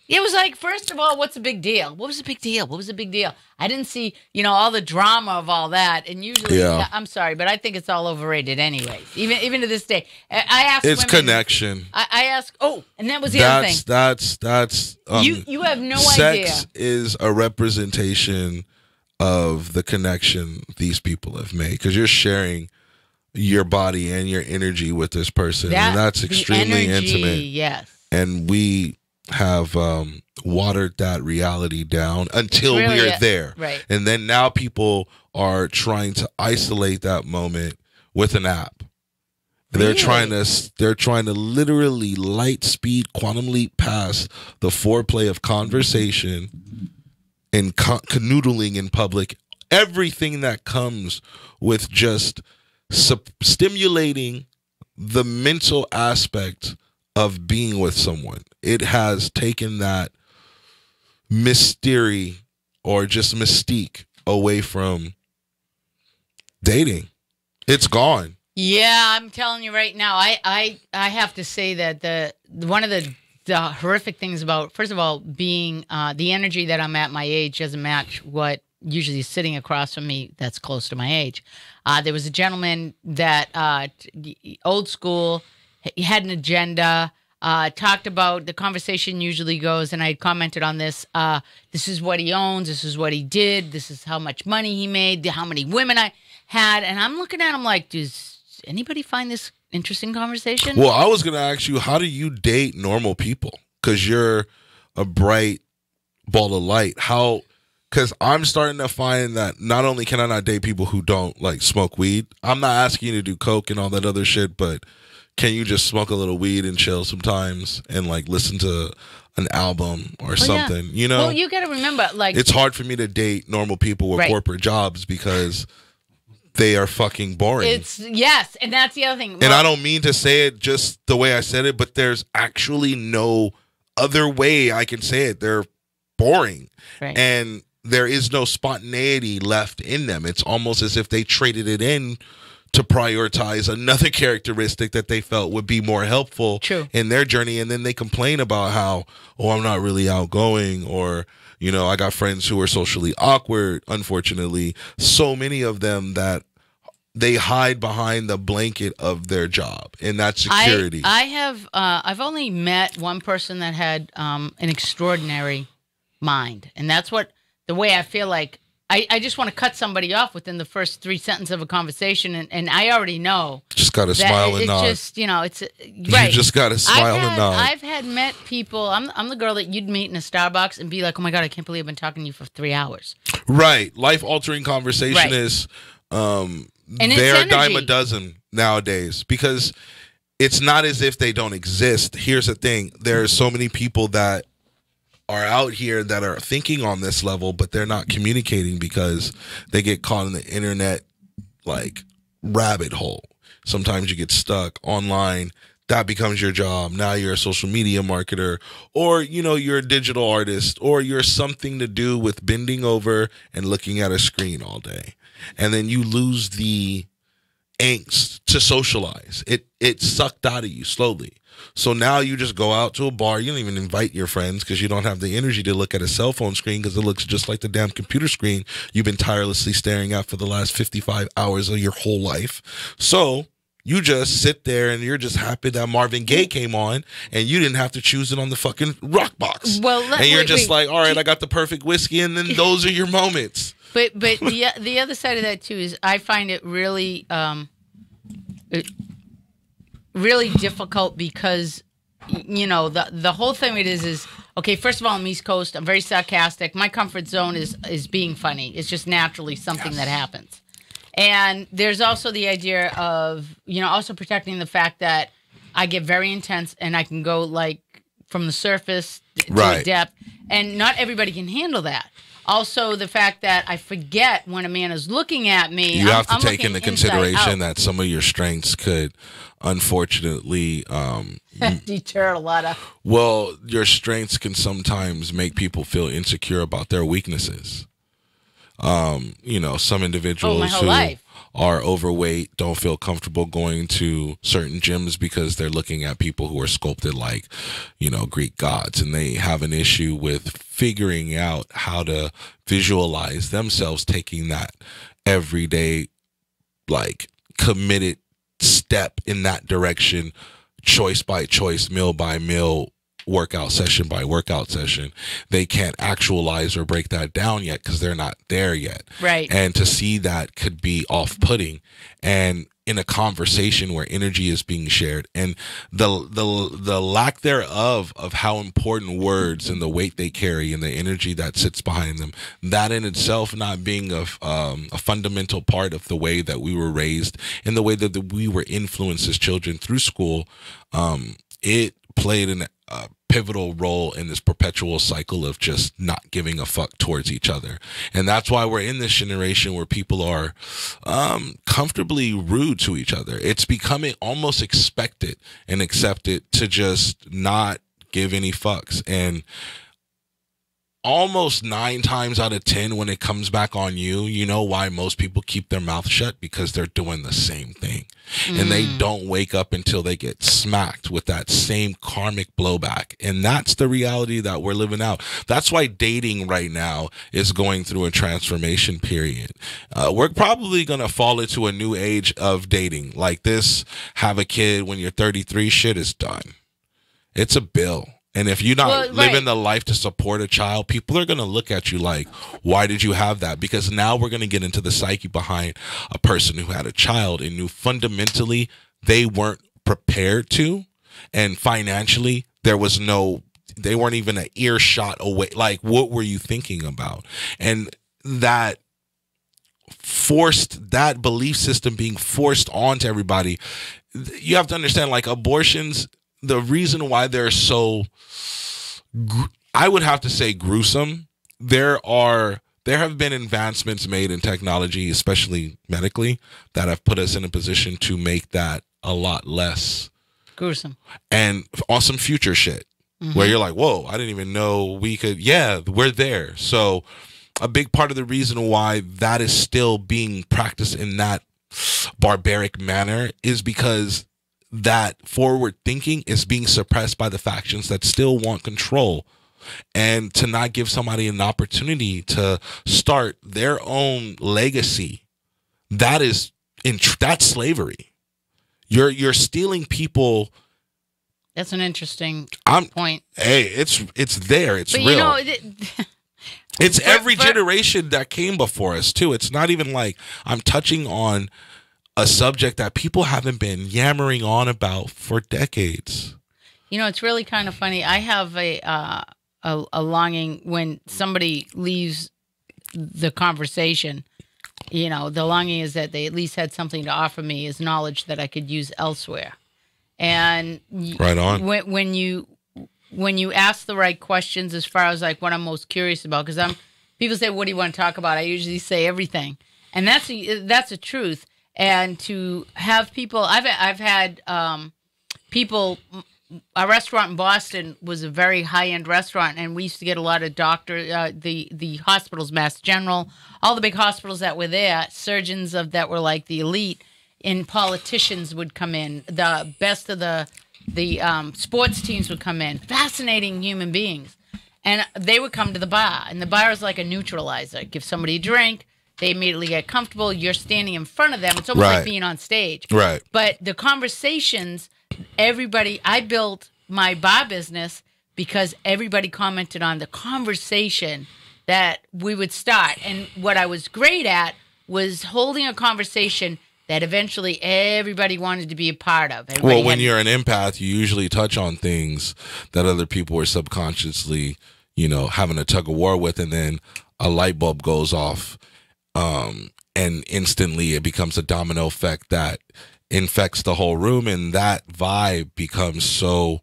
it was like, first of all, what's the big deal? What was the big deal? What was the big deal? I didn't see, all the drama of all that. And usually, Yeah. I'm sorry, but I think it's all overrated anyways. Even to this day. I ask It's women, connection. I ask, and that was the other thing. That's You have no idea. sex is a representation of the connection these people have made because you're sharing your body and your energy with this person, and that's the extremely energy, intimate. Yes. And we have watered that reality down until Really, we're there. right. And then now people are trying to isolate that moment with an app. They're Really? they're trying to literally light speed quantum leap past the foreplay of conversation and canoodling in public, everything that comes with just stimulating the mental aspect of being with someone. It has taken that mystery or just mystique away from dating. It's gone. Yeah, I'm telling you right now. I have to say that one of the horrific things about, first of all, being the energy that I'm at my age doesn't match what usually is sitting across from me that's close to my age. There was a gentleman that old school, he had an agenda. Talked about, the conversation usually goes, and I had commented on this, this is what he owns, this is what he did, this is how much money he made, how many women I had, and I'm looking at him like, does anybody find this interesting conversation? Well, I was going to ask you, how do you date normal people? Because you're a bright ball of light. How? Because I'm starting to find that not only can I not date people who don't like smoke weed, I'm not asking you to do coke and all that other shit, but can you just smoke a little weed and chill sometimes and like listen to an album or something? Yeah. Well, you got to remember, like, it's hard for me to date normal people with Right. corporate jobs because they are fucking boring. Yes, and that's the other thing. And I don't mean to say it just the way I said it, but there's actually no other way I can say it. They're boring. Right. And there is no spontaneity left in them. It's almost as if they traded it in to prioritize another characteristic that they felt would be more helpful True. in their journey. And then they complain about how, I'm not really outgoing, or, I got friends who are socially awkward, unfortunately. So many of them that they hide behind the blanket of their job and that security. I've only met one person that had an extraordinary mind, and that's the way I feel like I just want to cut somebody off within the first 3 sentences of a conversation, and I already know Just got to that smile and it's nod. just it's right. You just got to smile and nod. I've had met people. I'm the girl that you'd meet in a Starbucks and be like, oh my god, I can't believe I've been talking to you for 3 hours. Right. Life-altering conversation Right. is And it's they're a dime a energy. dozen nowadays because it's not as if they don't exist. Here's the thing. There are so many people that are out here that are thinking on this level, but they're not communicating because they get caught in the internet like rabbit hole. Sometimes you get stuck online. That becomes your job. Now you're a social media marketer, or, you're a digital artist, or you're something to do with bending over and looking at a screen all day. And then you lose the angst to socialize. It sucked out of you slowly. So now you just go out to a bar. You don't even invite your friends because you don't have the energy to look at a cell phone screen because it looks just like the damn computer screen you've been tirelessly staring at for the last 55 hours of your whole life. So you just sit there and you're just happy that Marvin Gaye came on and you didn't have to choose it on the fucking rock box. Well, and you're wait, just wait. like, all right, I got the perfect whiskey, and then those are your moments. But the other side of that too is I find it really really difficult because the whole thing of it is okay. First of all, I'm East Coast. I'm very sarcastic. My comfort zone is being funny. It's just naturally something that happens, And there's also the idea of, also protecting the fact that I get very intense and I can go like from the surface to Right. depth, and not everybody can handle that. Also, the fact that I forget when a man is looking at me. You have to I'm take looking into inside consideration out. that some of your strengths could, unfortunately, Deter a lot of. well, your strengths can sometimes make people feel insecure about their weaknesses. Some individuals whole who life. are overweight don't feel comfortable going to certain gyms because they're looking at people who are sculpted like, Greek gods, and they have an issue with figuring out how to visualize themselves taking that everyday, like, committed step in that direction, choice by choice, meal by meal, workout session by workout session. They can't actualize or break that down yet because they're not there yet. Right. And to see that could be off-putting. And in a conversation where energy is being shared, and the lack thereof of how important words and the weight they carry and the energy that sits behind them, that in itself not being a fundamental part of the way that we were raised and the way that we were influenced as children through school, it played a pivotal role in this perpetual cycle of just not giving a fuck towards each other. And that's why we're in this generation where people are comfortably rude to each other. It's becoming almost expected and accepted to just not give any fucks. And almost 9 times out of 10, when it comes back on you, you know why most people keep their mouth shut? Because they're doing the same thing. And they don't wake up until they get smacked with that same karmic blowback. And that's the reality that we're living out. That's why dating right now is going through a transformation period. We're probably going to fall into a new age of dating. Like this, have a kid when you're 33 shit is done. It's a bill. And if you're not living the life to support a child, people are going to look at you like, why did you have that? Because now we're going to get into the psyche behind a person who had a child and knew fundamentally they weren't prepared to. And financially, they weren't even an earshot away. Like, what were you thinking about? And that belief system being forced onto everybody, you have to understand, like, abortions, the reason why they're so, I would have to say, gruesome, there have been advancements made in technology, especially medically, that have put us in a position to make that a lot less gruesome. And on some future shit where you're like, whoa, I didn't even know we could, we're there. So a big part of the reason why that is still being practiced in that barbaric manner is because that forward thinking is being suppressed by the factions that still want control. And to not give somebody an opportunity to start their own legacy, that's slavery. You're stealing people. That's an interesting point. Hey, it's there. It's but real. It's every generation that came before us too. It's not even like I'm touching on a subject that people haven't been yammering on about for decades. It's really kind of funny. I have a longing when somebody leaves the conversation. The longing is that they at least had something to offer me as knowledge that I could use elsewhere. And right on. When you ask the right questions, as far as like what I'm most curious about, because people say, "What do you want to talk about?" I usually say everything, and that's the truth. And to have people, I've had people. A restaurant in Boston was a very high-end restaurant, and we used to get a lot of the hospitals, Mass General, all the big hospitals that were there, surgeons that were like the elite, and politicians would come in. The best of the sports teams would come in. Fascinating human beings, and they would come to the bar, and the bar is like a neutralizer. Give somebody a drink. They immediately get comfortable. You're standing in front of them. It's almost like being on stage. Right. But the conversations, I built my bar business because everybody commented on the conversation that we would start. And what I was great at was holding a conversation that eventually everybody wanted to be a part of. Well, when you're an empath, you usually touch on things that other people are subconsciously, having a tug of war with, and then a light bulb goes off. and instantly it becomes a domino effect that infects the whole room, and that vibe becomes so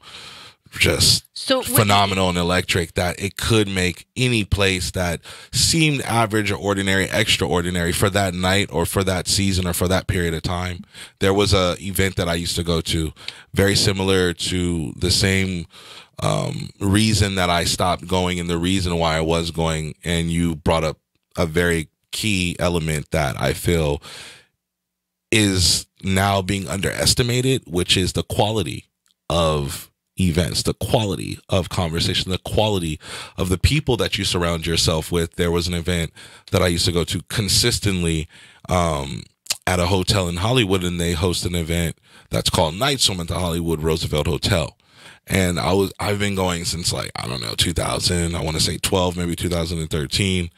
just phenomenal and electric that it could make any place that seemed average or ordinary extraordinary for that night or for that season or for that period of time. There was a event that I used to go to, very similar to the same reason that I stopped going and the reason why I was going, and you brought up a very key element that I feel is now being underestimated, which is the quality of events, the quality of conversation, the quality of the people that you surround yourself with. There was an event that I used to go to consistently at a hotel in Hollywood, and they host an event that's called Night Swim at the Hollywood Roosevelt Hotel. And I've been going since, like, I don't know, 2000, I want to say 12, maybe 2013.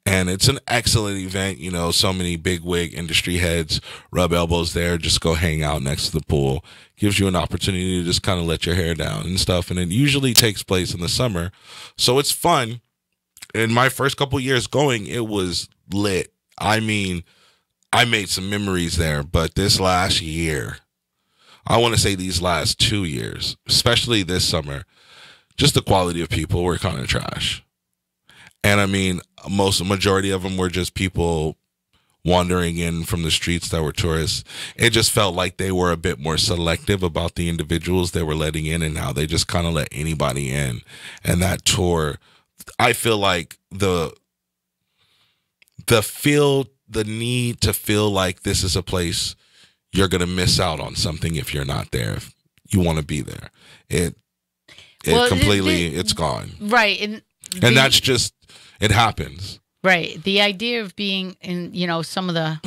And it's an excellent event. You know, so many bigwig industry heads rub elbows there, just go hang out next to the pool. Gives you an opportunity to just kind of let your hair down and stuff. And it usually takes place in the summer. So it's fun. In my first couple years going, it was lit. I mean, I made some memories there. But this last year, I want to say these last 2 years, especially this summer, just the quality of people were kind of trash. And I mean, majority of them were just people wandering in from the streets that were tourists. It just felt like they were a bit more selective about the individuals they were letting in and how they just kind of let anybody in. And that tour, I feel like the need to feel like this is a place you're going to miss out on something if you're not there. If you want to be there, it's gone. Right. And that's just, it happens. Right. The idea of being in, you know, some of the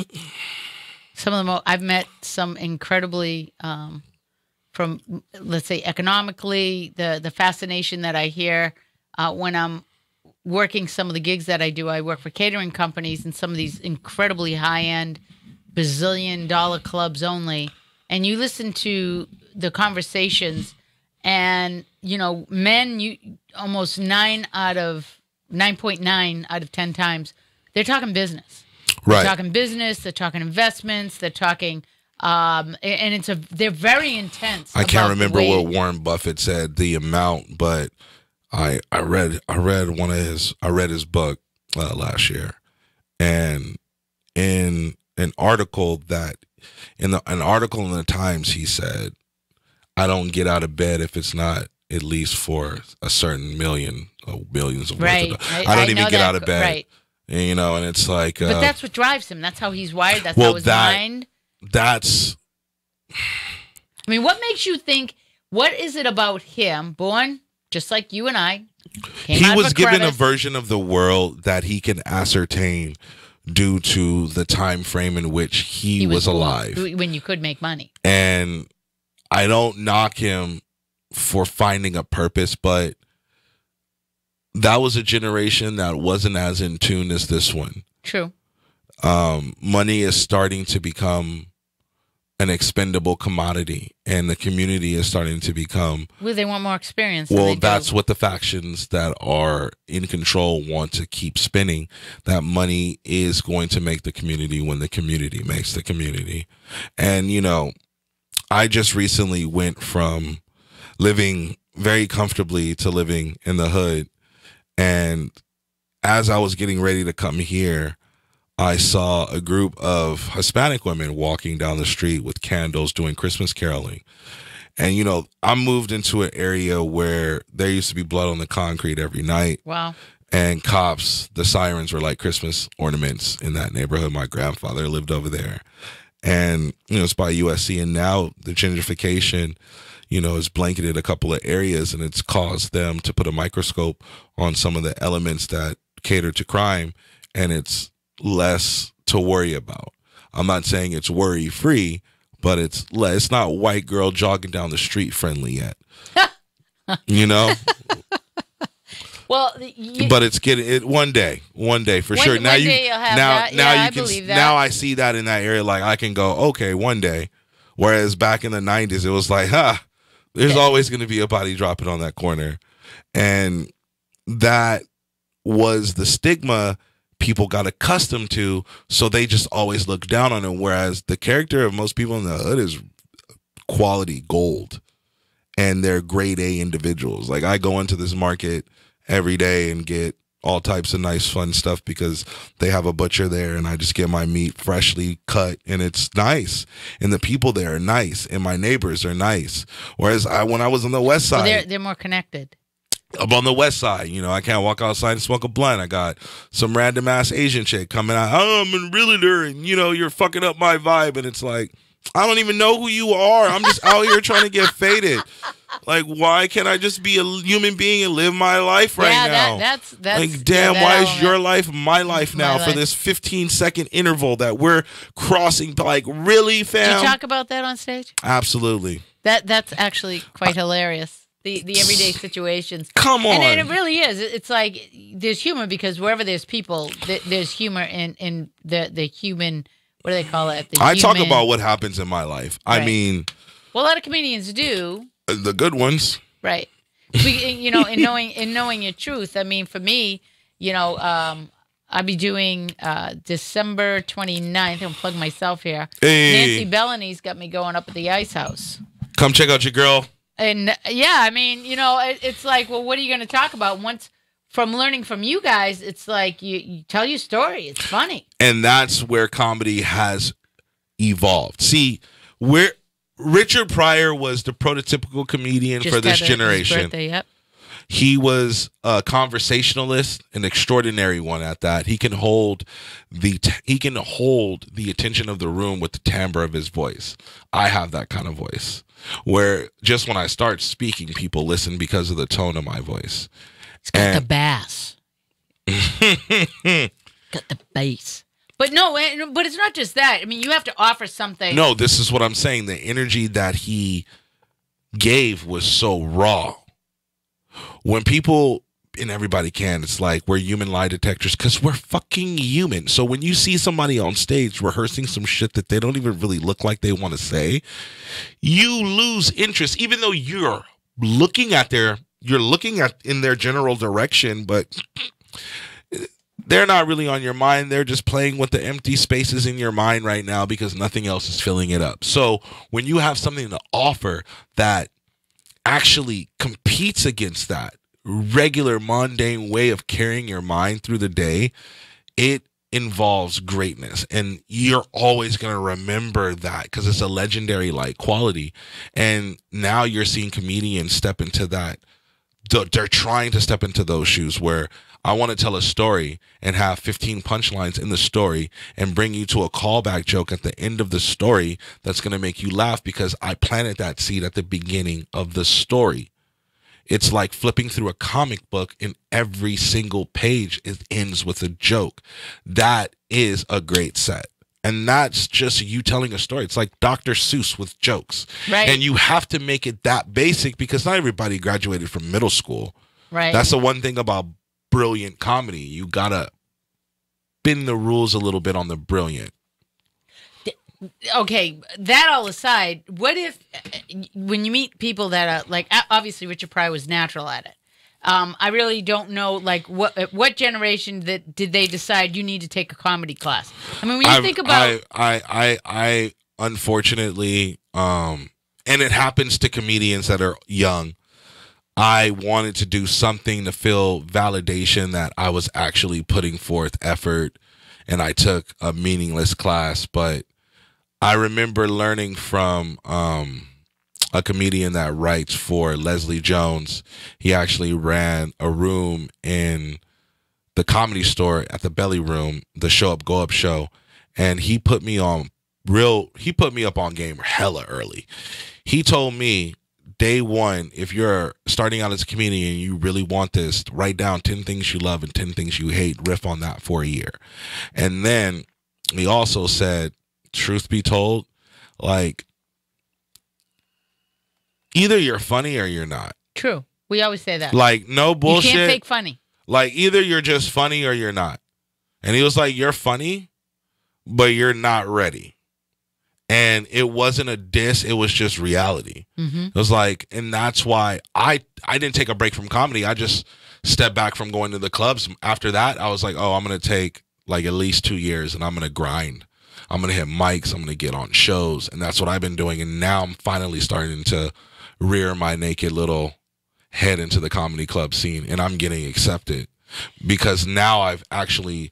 I've met some incredibly, from, let's say, economically, the fascination that I hear when I'm working some of the gigs that I do. I work for catering companies and some of these incredibly high-end bazillion-dollar clubs only. And you listen to the conversations and, you know, men, almost 9.9 out of 10 times, they're talking business. Right. They're talking business. They're talking investments. They're talking, and they're very intense. I can't remember what Warren Buffett said, the amount, but I read his book last year, and in an article in the Times, he said, "I don't get out of bed if it's not at least for a certain millions of right. worth of I don't even get out of bed." Right. And, you know, and it's like, but that's what drives him. That's how he's wired. That's how his mind. That's. I mean, what makes you think? What is it about him? Born just like you and I. He was given a version of the world that he can ascertain due to the time frame in which he was alive, when you could make money. And I don't knock him for finding a purpose, but that was a generation that wasn't as in tune as this one. True. Money is starting to become an expendable commodity, and the community is starting to become. Well, they want more experience. Well, that's what the factions that are in control want to keep spinning. That money is going to make the community when the community makes the community. And, you know, I just recently went from living very comfortably to living in the hood. And as I was getting ready to come here, I saw a group of Hispanic women walking down the street with candles doing Christmas caroling. And, you know, I moved into an area where there used to be blood on the concrete every night. Wow. And cops, the sirens were like Christmas ornaments in that neighborhood. My grandfather lived over there. And, you know, it's by USC. And now the gentrification, you know, has blanketed a couple of areas, and it's caused them to put a microscope on some of the elements that cater to crime. And it's less to worry about. I'm not saying it's worry free, but it's not white girl jogging down the street friendly yet. You know? Well, but it's getting it one day for sure. Now you can now I see that in that area. Like I can go, okay, one day. Whereas back in the 90s, it was like, there's always going to be a body dropping on that corner. And that was the stigma people got accustomed to, so they just always look down on him. Whereas the character of most people in the hood is quality gold, and they're grade A individuals. Like, I go into this market every day and get all types of nice fun stuff because they have a butcher there, and I just get my meat freshly cut, and it's nice, and the people there are nice, and my neighbors are nice. Whereas when I was on the west side, Well, they're more connected. up on the west side, you know, I can't walk outside and smoke a blunt. I got some random ass Asian chick coming out. Oh, I'm a realtor, and you know, you're fucking up my vibe. And it's like, I don't even know who you are. I'm just out here trying to get faded. Like, why can't I just be a human being and live my life right now? That's like, damn, that why element. is your life my life now My for life. this 15-second interval that we're crossing? Like, really, Did fam? you talk about that on stage? Absolutely. That's actually quite hilarious. The everyday situations. Come on. And it really is. It's like there's humor because wherever there's people, there's humor in the human. What do they call it? I talk about what happens in my life. I Right. mean, Well, a lot of comedians do. the good ones. Right. You know, in knowing your truth. I mean, for me, you know, I'll be doing December 29th. I'm gonna plug myself here. Hey. Nancy Bellany's got me going up at the Ice House. Come check out your girl. And yeah, I mean, you know, it's like, well, what are you going to talk about? Once from learning from you guys, it's like you tell your story. It's funny. And that's where comedy has evolved. See, Richard Pryor was the prototypical comedian Just for this had his generation. birthday, yep. He was a conversationalist, an extraordinary one at that. He can hold the attention of the room with the timbre of his voice. I have that kind of voice where just when I start speaking, people listen because of the tone of my voice. It's got And- the bass. Got the bass. But no, but it's not just that. I mean, you have to offer something. No, this is what I'm saying. The energy that he gave was so raw. When people, and everybody can, it's like we're human lie detectors because we're fucking human. So when you see somebody on stage rehearsing some shit that they don't even really look like they want to say, you lose interest, even though you're looking in their general direction, but they're not really on your mind. They're just playing with the empty spaces in your mind right now because nothing else is filling it up. So when you have something to offer that actually competes against that regular mundane way of carrying your mind through the day, it involves greatness. And you're always going to remember that because it's a legendary like quality. And now you're seeing comedians step into that. They're trying to step into those shoes where I want to tell a story and have 15 punchlines in the story and bring you to a callback joke at the end of the story that's going to make you laugh because I planted that seed at the beginning of the story. It's like flipping through a comic book and every single page ends with a joke. That is a great set. And that's just you telling a story. It's like Dr. Seuss with jokes. Right. And you have to make it that basic because not everybody graduated from middle school. Right. That's the one thing about brilliant comedy. You got to bend the rules a little bit on the brilliant. Okay, that all aside, what if when you meet people that are like, obviously Richard Pryor was natural at it. I really don't know, like, what generation that did they decide you need to take a comedy class? I mean, when you think about, I unfortunately, and it happens to comedians that are young. I wanted to do something to feel validation that I was actually putting forth effort, and I took a meaningless class. But I remember learning from a comedian that writes for Leslie Jones. He actually ran a room in the Comedy Store at the Belly Room, the Show Up, Go Up show, and he put me up on game hella early. He told me, day one, if you're starting out as a comedian and you really want this, write down 10 things you love and 10 things you hate, riff on that for a year. And then he also said, truth be told, like, either you're funny or you're not. true, we always say that. Like, no bullshit. You can't fake funny. Like, either you're just funny or you're not. And he was like, you're funny, but you're not ready. And it wasn't a diss. It was just reality. Mm-hmm. It was like, and that's why I didn't take a break from comedy. I just stepped back from going to the clubs. After that, I was like, oh, I'm going to take like at least 2 years, and I'm going to grind. I'm going to hit mics. I'm going to get on shows. And that's what I've been doing. And now I'm finally starting to rear my naked little head into the comedy club scene. And I'm getting accepted because now I've actually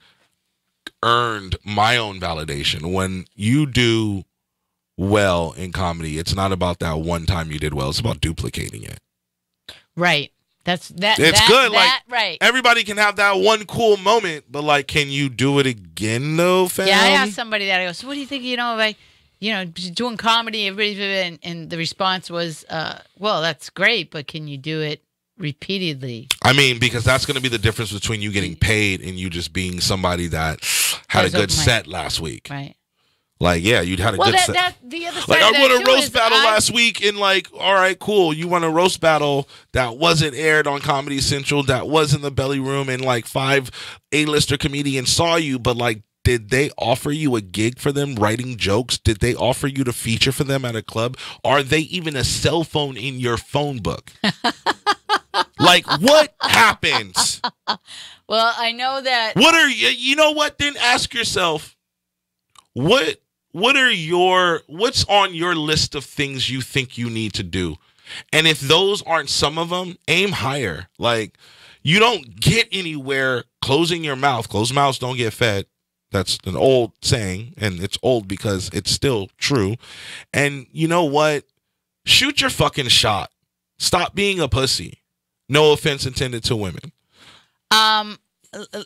earned my own validation. When you do well in comedy, it's not about that one time you did well. It's about duplicating it. Right. It's good. Right. Everybody can have that one cool moment, but like, can you do it again though, fam? Yeah, I asked somebody that. I go, so what do you think, if I, doing comedy, and the response was, well, that's great, but can you do it repeatedly? I mean, because that's going to be the difference between you getting paid and you just being somebody that had a good set last week. Right. Like, yeah, you'd had a good set. The other side like, of I won that a too roast is battle last week, and like, all right, cool. You won a roast battle that wasn't aired on Comedy Central, that was in the Belly Room, and like 5 A-lister comedians saw you, but like, did they offer you a gig for them writing jokes? Did they offer you to feature for them at a club? Are they even a cell phone in your phone book? Like, what happens? Well, I know that. You know what? Then ask yourself, what's on your list of things you think you need to do? And if those aren't some of them, aim higher. Like, you don't get anywhere closing your mouth. Closed mouths don't get fed. That's an old saying, and it's old because it's still true. And you know what? Shoot your fucking shot. Stop being a pussy. No offense intended to women.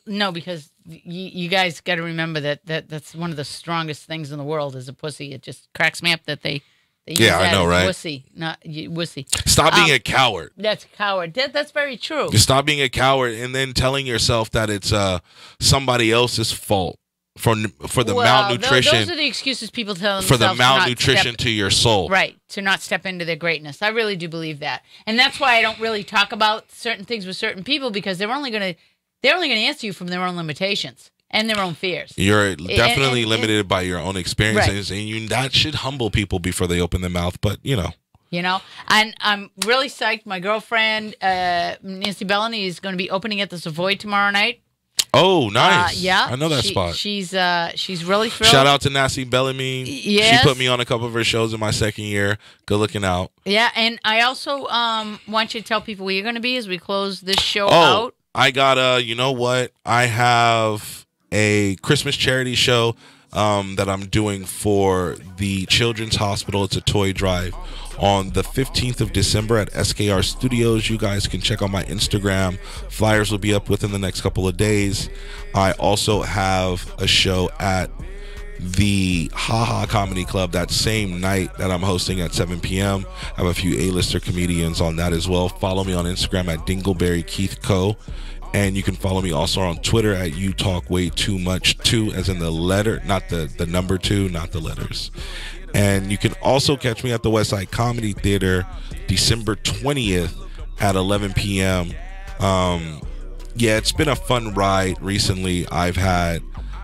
No, because you guys got to remember that's one of the strongest things in the world is a pussy. It just cracks me up that they use that I know, right? Wussy, not wussy. Stop being a coward. That's a coward. That's very true. You stop being a coward and then telling yourself that it's somebody else's fault for the malnutrition. Those are the excuses people tell themselves for the malnutrition to your soul. Right, to not step into their greatness. I really do believe that, and that's why I don't really talk about certain things with certain people because they're only going to answer you from their own limitations and their own fears. You're definitely limited by your own experiences, right. And that should humble people before they open their mouth. But and I'm really psyched. My girlfriend Nancy Bellany is going to be opening at the Savoy tomorrow night. Oh, nice! Yeah, I know that spot. She's really thrilled. Shout out to Nancy Bellamy. Yes. She put me on a couple of her shows in my second year. Good looking out. Yeah, and I also want you to tell people where you're going to be as we close this show out. I got you know what? I have a Christmas charity show that I'm doing for the Children's Hospital. It's a toy drive on the 15th of December at SKR Studios. You guys can check on my Instagram. Flyers will be up within the next couple of days. I also have a show at the Haha Comedy Club that same night that I'm hosting at 7 p.m. I have a few A-lister comedians on that as well. Follow me on Instagram at Dingleberry Keith Co. And you can follow me also on Twitter at You Talk Way Too Much 2, as in the letter, not the number 2, not the letters. And you can also catch me at the Westside Comedy Theater December 20th at 11 p.m. Yeah, it's been a fun ride recently. I've had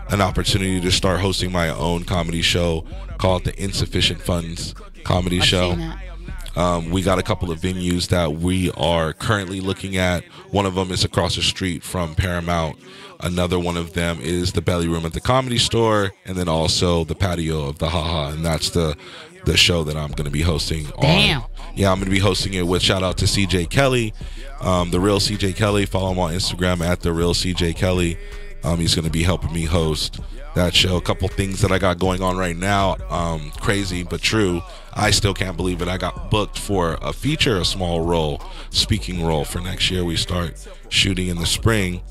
an opportunity to start hosting my own comedy show called the Insufficient Funds Comedy Show. We got a couple of venues that we are currently looking at. One of them is across the street from Paramount. Another one of them is the Belly Room at the Comedy Store, and then also the patio of the Haha, and that's the show that I'm going to be hosting. Damn. Yeah, I'm going to be hosting it with shout out to CJ Kelly, the real CJ Kelly. Follow him on Instagram at the real CJ Kelly. He's going to be helping me host that show. A couple things that I got going on right now, crazy but true. I still can't believe it. I got booked for a feature, a small role, speaking role for next year. We start shooting in the spring,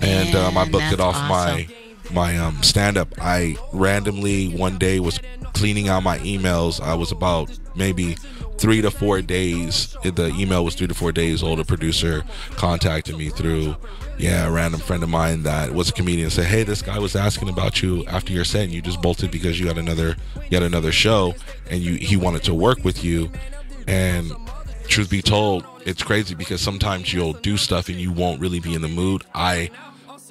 and I booked it off awesome. my stand-up. I randomly one day was cleaning out my emails. I was about maybe 3 to 4 days. The email was 3 to 4 days old. A producer contacted me through a random friend of mine that was a comedian and said, hey, this guy was asking about you after your set and you just bolted because you had another show and he wanted to work with you. And truth be told, it's crazy because sometimes you'll do stuff and you won't really be in the mood. I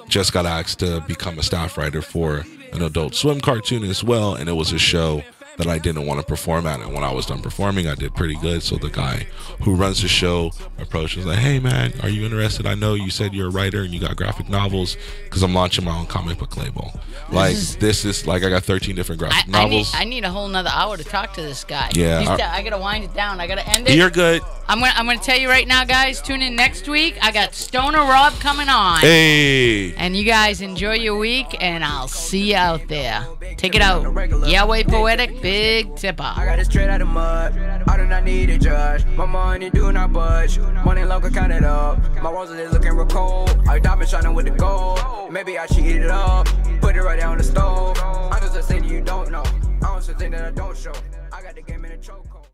just got asked to become a staff writer for an Adult Swim cartoon as well, and it was a show that I didn't want to perform at. And when I was done performing, I did pretty good. So the guy who runs the show approached me, was like, hey man, are you interested? I know you said you're a writer and you got graphic novels, because I'm launching my own comic book label. Like this is like, I got 13 different graphic novels. I need a whole nother hour to talk to this guy. Yeah. I gotta wind it down. I gotta end it. You're good. I'm gonna tell you right now, guys, tune in next week. I got Stoner Rob coming on. Hey. And you guys enjoy your week, and I'll see you out there. Take it out. Yahweh Poetic, Big Tipper. I got it straight out of mud. I do not need a judge. My money do not budge. Money local, count it up. My roses is looking real cold. I diamond shining with the gold. Maybe I cheated it up. Put it right there on the stove. I'm just a thing you don't know. I'm just a thing that I don't show. I got the game in a chokehold.